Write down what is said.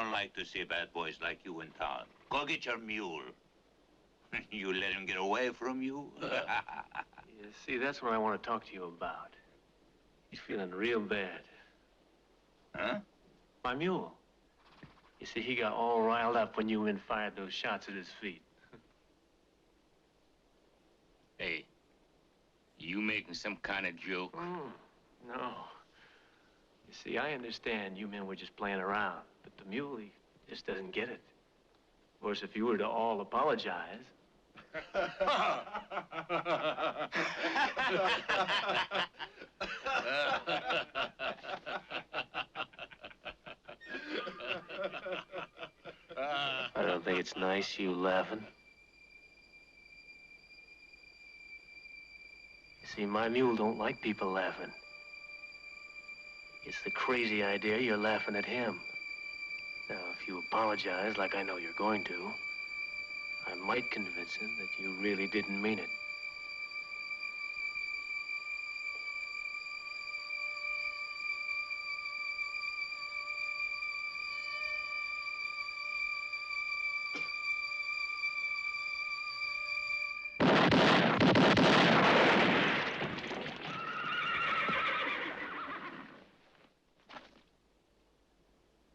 don't like to see bad boys like you in town. Go get your mule. You let him get away from you? You see, that's what I want to talk to you about. He's feeling real bad. Huh? My mule. You see, he got all riled up when you men fired those shots at his feet. Hey, you making some kind of joke? No. You see, I understand you men were just playing around, but the mule, he just doesn't get it. Of course, if you were to all apologize... I don't think it's nice, you laughing. You see, my mule don't like people laughing. It's the crazy idea you're laughing at him. Now, if you apologize like I know you're going to, I might convince him that you really didn't mean it.